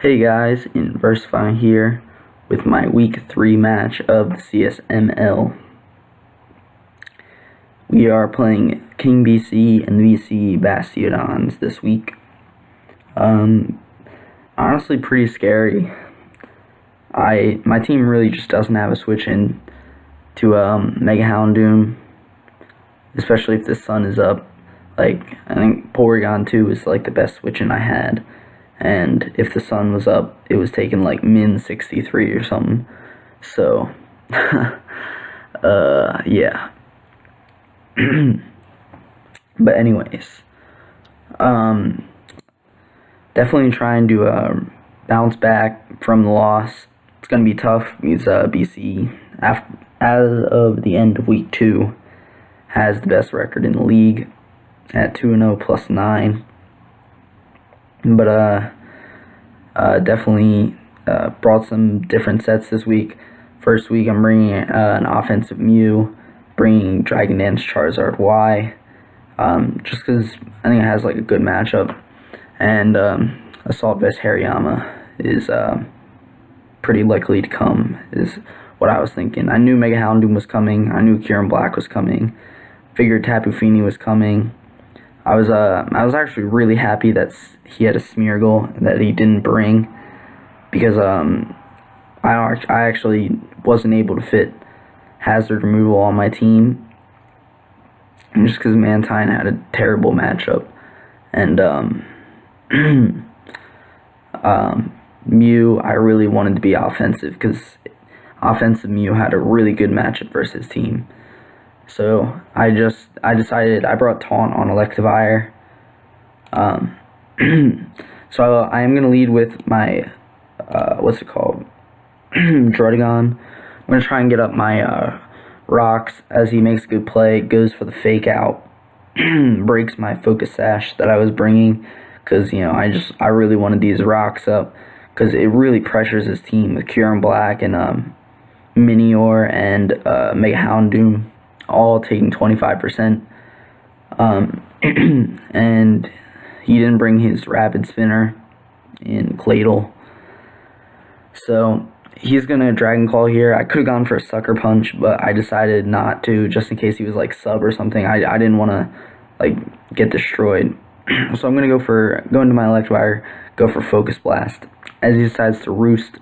Hey guys, Inversify here with my week 3 match of the CSML. We are playing King BC and VC Bastiodons this week. Honestly pretty scary. My team really just doesn't have a switch in to Mega Houndoom, especially if the sun is up. Like, I think Porygon 2 is like the best switch in I had. And if the sun was up, it was taking like min 63 or something. So, yeah. But anyways, definitely trying to bounce back from the loss. It's gonna be tough because BC, as of the end of week 2, has the best record in the league at 2-0 plus 9. But definitely brought some different sets this week. First week I'm bringing an offensive Mew, bringing Dragon Dance Charizard Y, just because I think it has like a good matchup, and Assault Vest Hariyama is pretty likely to come, is what I was thinking. I knew Mega Houndoom was coming, I knew Kyurem-Black was coming, figured Tapu Fini was coming. I was actually really happy that he had a Smeargle that he didn't bring, because I actually wasn't able to fit hazard removal on my team, and just because Mantine had a terrible matchup, and Mew, I really wanted to be offensive because offensive Mew had a really good matchup versus his team. So I decided I brought Taunt on Electivire. So I am gonna lead with my Druddigon. I'm gonna try and get up my rocks as he makes a good play, goes for the fake out, breaks my focus sash that I was bringing, because I really wanted these rocks up because it really pressures his team with Kyurem-Black and Minior and Mega Houndoom all taking 25%, and he didn't bring his Rapid Spinner in Claydol, so he's gonna Dragon Claw here. I could have gone for a Sucker Punch, but I decided not to, just in case he was like sub or something. I didn't want to like get destroyed, so I'm gonna go into my Electivire, go for Focus Blast as he decides to roost.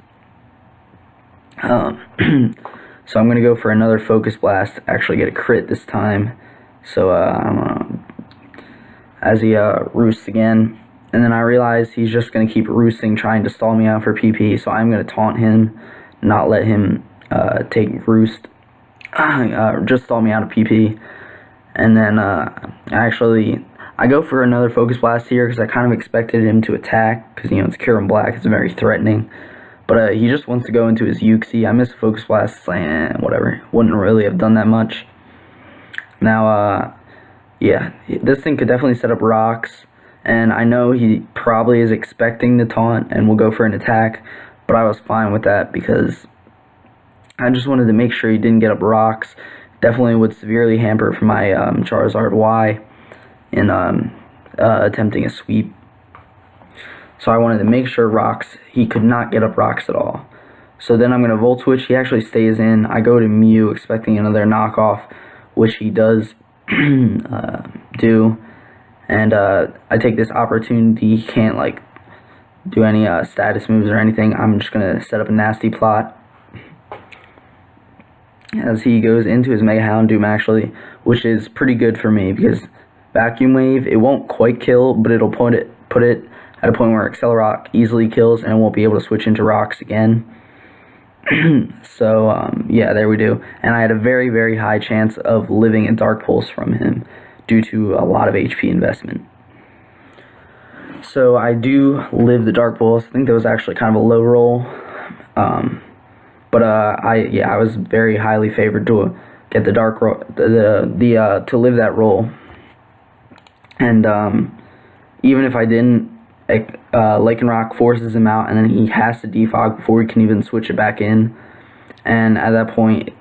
So I'm going to go for another Focus Blast, actually get a crit this time. So, I don't know, as he roosts again. And then I realize he's just going to keep roosting, trying to stall me out for PP. So I'm going to taunt him, not let him take roost, just stall me out of PP. And then I go for another Focus Blast here because I kind of expected him to attack, because, it's Kyurem-Black, it's very threatening. But he just wants to go into his Uxie. I missed a Focus Blast. It's like, whatever. Wouldn't really have done that much. Now, yeah, this thing could definitely set up rocks. And I know he probably is expecting the taunt and will go for an attack. But I was fine with that because I just wanted to make sure he didn't get up rocks. Definitely would severely hamper for my Charizard Y in attempting a sweep. So I wanted to make sure he could not get up rocks at all. So then I'm going to Volt Switch. He actually stays in. I go to Mew expecting another knockoff, which he does do. And I take this opportunity. He can't like do any status moves or anything. I'm just going to set up a nasty plot as he goes into his Mega Houndoom, actually, which is pretty good for me because Vacuum Wave, it won't quite kill, but it'll put it at a point where Accelerock easily kills and it won't be able to switch into rocks again. So, yeah, there we do. And I had a very, very high chance of living a Dark Pulse from him due to a lot of HP investment. So I do live the Dark Pulse. I think that was actually kind of a low roll. But I was very highly favored to get the Dark roll, to live that roll. And even if I didn't, Lycanroc forces him out, and then he has to defog before he can even switch it back in. And at that point,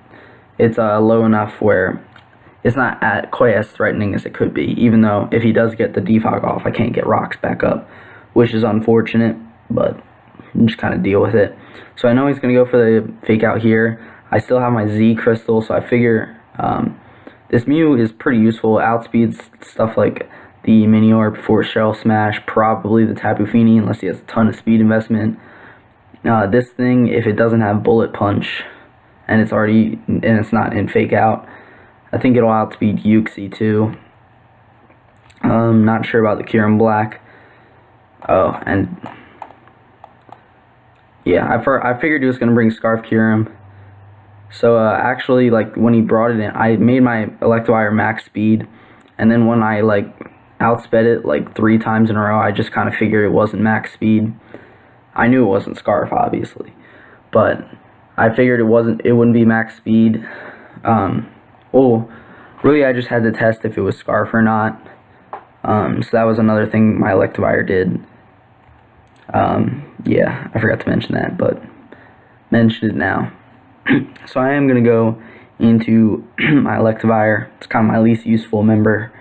it's low enough where it's not quite as threatening as it could be, even though if he does get the defog off, I can't get rocks back up, which is unfortunate, but just kind of deal with it. So I know he's going to go for the fake out here. I still have my Z crystal, so I figure this Mew is pretty useful. Outspeeds stuff like the Minior before Shell Smash, probably the Tapu Fini, unless he has a ton of speed investment. This thing, if it doesn't have Bullet Punch, and it's not in fake out, I think it'll outspeed Uxie too. Not sure about the Kyurem-Black. Oh, and yeah, I figured he was gonna bring Scarf Kyurem. So actually, like when he brought it in, I made my Electivire max speed, and then when I like outsped it like 3 times in a row, I just kind of figured it wasn't max speed. I knew it wasn't Scarf, obviously, but I figured it wouldn't be max speed. Well, really, I just had to test if it was Scarf or not. So that was another thing my Electivire did. Yeah, I forgot to mention that, but mentioned it now. So I am going to go into my Electivire. It's kind of my least useful member,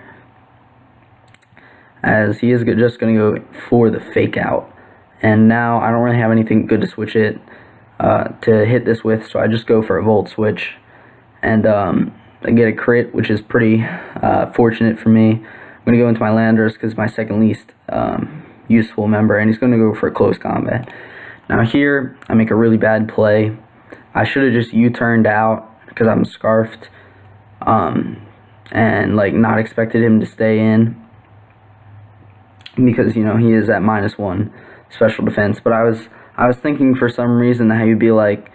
as he is just going to go for the fake out. And now I don't really have anything good to switch it to hit this with, so I just go for a Volt Switch. And I get a crit, which is pretty fortunate for me. I'm going to go into my Landorus because it's my second least useful member, and he's going to go for a close combat. Now here, I make a really bad play. I should have just U-turned out because I'm scarfed, and like not expected him to stay in, because you know he is at -1 special defense. But I was thinking for some reason that he would be like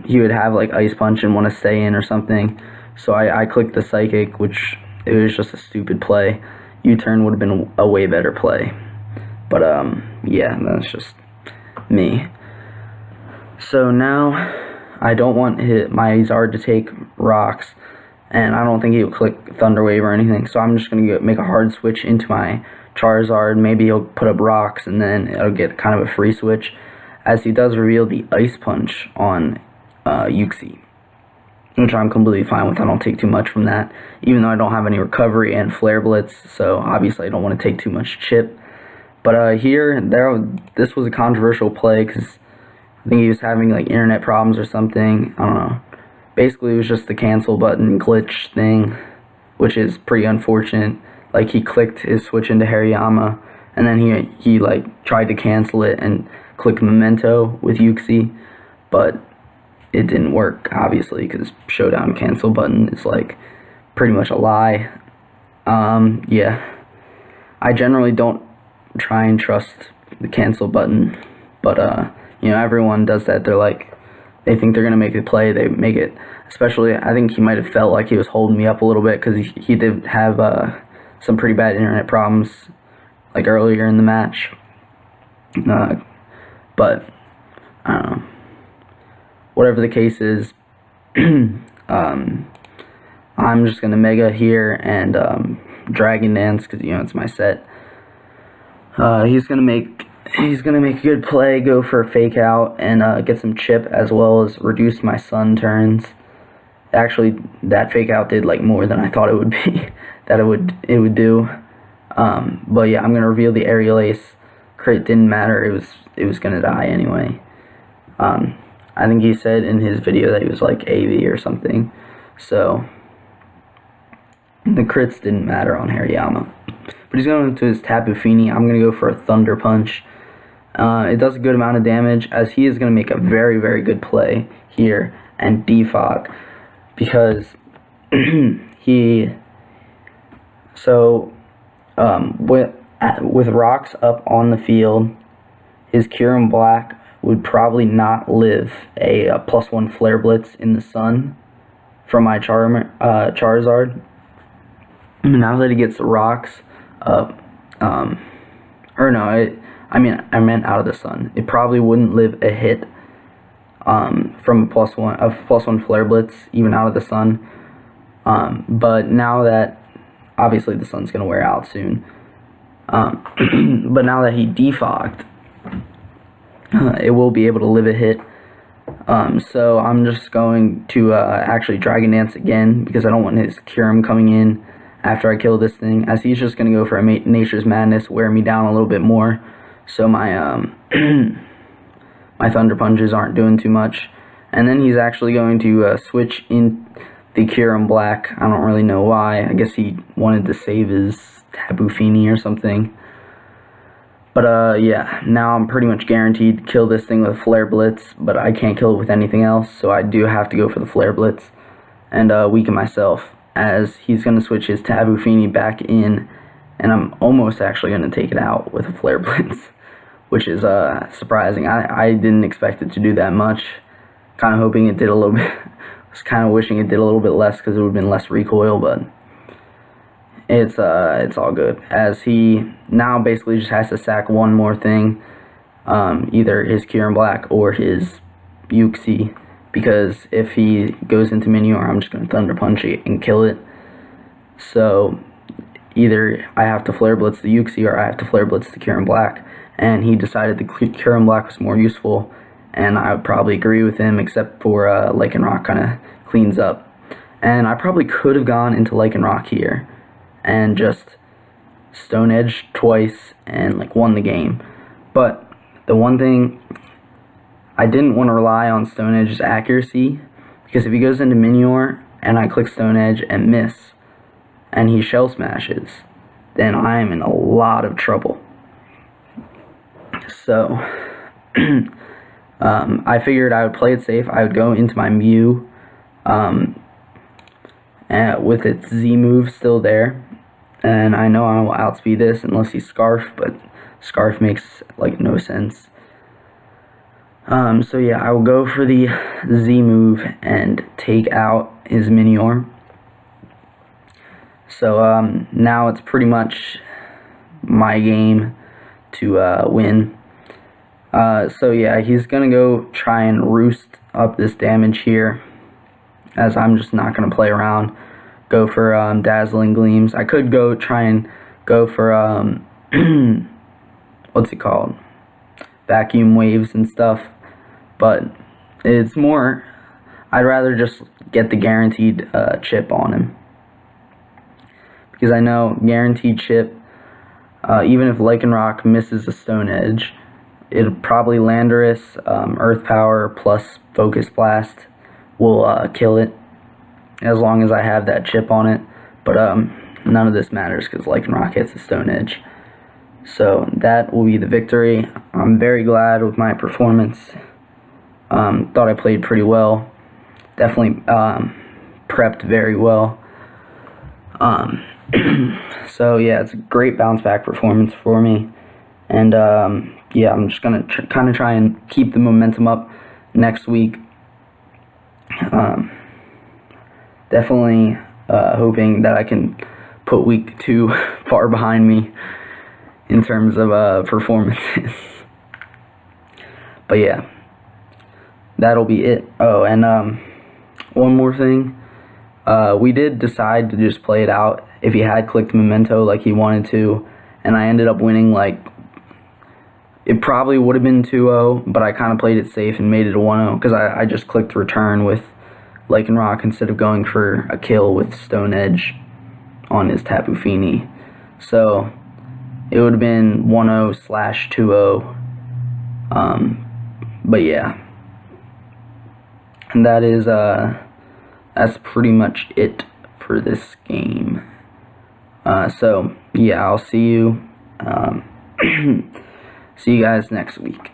he would have like Ice Punch and want to stay in or something. So I clicked the Psychic, which it was just a stupid play. U-turn would have been a way better play. But yeah, that's just me. So now I don't want my Zard to take rocks, and I don't think he'll click Thunder Wave or anything. So I'm just gonna make a hard switch into my Charizard. Maybe he'll put up rocks, and then it'll get kind of a free switch, as he does reveal the Ice Punch on Uxie, which I'm completely fine with. I don't take too much from that, even though I don't have any recovery and Flare Blitz, so obviously I don't want to take too much chip. But this was a controversial play, because I think he was having like internet problems or something. I don't know. Basically, it was just the cancel button glitch thing, which is pretty unfortunate. Like, he clicked his switch into Hariyama, and then he like tried to cancel it and click Memento with Uxie, but it didn't work, obviously, because Showdown cancel button is like pretty much a lie. Yeah, I generally don't try and trust the cancel button, but you know, everyone does that. They think they're gonna make a play, they make it. Especially, I think he might have felt like he was holding me up a little bit, because he did have some pretty bad internet problems like earlier in the match. But I don't know. Whatever the case is, I'm just gonna Mega here and Dragon Dance, because you know it's my set. He's gonna make a good play, go for a fake out, and get some chip, as well as reduce my Sun turns. Actually, that fake out did like more than I thought it would be. That it would do. But yeah, I'm gonna reveal the Aerial Ace. Crit didn't matter. It was gonna die anyway. I think he said in his video that he was like AV or something. So the crits didn't matter on Hariyama. But he's going to his Tapu Fini. I'm going to go for a Thunder Punch. It does a good amount of damage, as he is going to make a very, very good play here and defog, because with rocks up on the field, his Kyurem-Black would probably not live a +1 Flare Blitz in the sun from my Charizard. Now that he gets the rocks up, or no, I meant out of the sun, it probably wouldn't live a hit from a +1 Flare Blitz even out of the sun. But now that obviously the sun's gonna wear out soon, but now that he defogged, it will be able to live a hit. So I'm just going to actually Dragon Dance again, because I don't want his Kyurem coming in after I kill this thing, as he's just going to go for a Nature's Madness, wear me down a little bit more. So my my Thunder Punches aren't doing too much. And then he's actually going to switch in the Kyurem-Black. I don't really know why. I guess he wanted to save his Tapu Fini or something. But yeah, now I'm pretty much guaranteed to kill this thing with a Flare Blitz, but I can't kill it with anything else, so I do have to go for the Flare Blitz and weaken myself, as he's going to switch his Tapu Fini back in, and I'm almost actually going to take it out with a Flare Blitz, which is surprising. I didn't expect it to do that much. Kind of hoping it did a little bit. I was kind of wishing it did a little bit less because it would have been less recoil, but it's all good, as he now basically just has to sack one more thing, either his Kyurem-Black or his Uxie, because if he goes into Minior, I'm just going to Thunder Punch it and kill it. So either I have to Flare Blitz the Uxie or I have to Flare Blitz the Kyurem-Black, and he decided the Kyurem-Black was more useful, and I would probably agree with him, except for Lycanroc kind of cleans up. And I probably could have gone into Lycanroc here and just Stone Edge twice and like won the game. But the one thing, I didn't want to rely on Stone Edge's accuracy, because if he goes into Minior and I click Stone Edge and miss and he Shell Smashes, then I am in a lot of trouble. So I figured I would play it safe. I would go into my Mew with its Z move still there, and I know I will outspeed this unless he Scarf, but Scarf makes like no sense. So yeah, I will go for the Z move and take out his Minior. So now it's pretty much my game to win. So yeah, he's gonna go try and roost up this damage here, as I'm just not gonna play around. Go for Dazzling Gleams. I could try and go for what's it called, Vacuum Waves and stuff, but it's more, I'd rather just get the guaranteed chip on him, because I know guaranteed chip, even if Lycanroc misses a Stone Edge, it'll probably Landorus, Earth Power plus Focus Blast will kill it, as long as I have that chip on it. But none of this matters because Lycanroc hits the Stone Edge. So that will be the victory. I'm very glad with my performance. Thought I played pretty well. Definitely prepped very well. So yeah, it's a great bounce back performance for me. And yeah, I'm just going to kind of try and keep the momentum up next week. Definitely hoping that I can put week 2 far behind me in terms of performances. But yeah, that'll be it. Oh, and one more thing. We did decide to just play it out if he had clicked Memento like he wanted to, and I ended up winning. Like, it probably would have been 2-0, but I kind of played it safe and made it a 1-0 because I just clicked return with Lycanroc instead of going for a kill with Stone Edge on his Tapu Fini. So it would have been 1-0/2-0. But yeah, and that is that's pretty much it for this game. So yeah, I'll see you see you guys next week.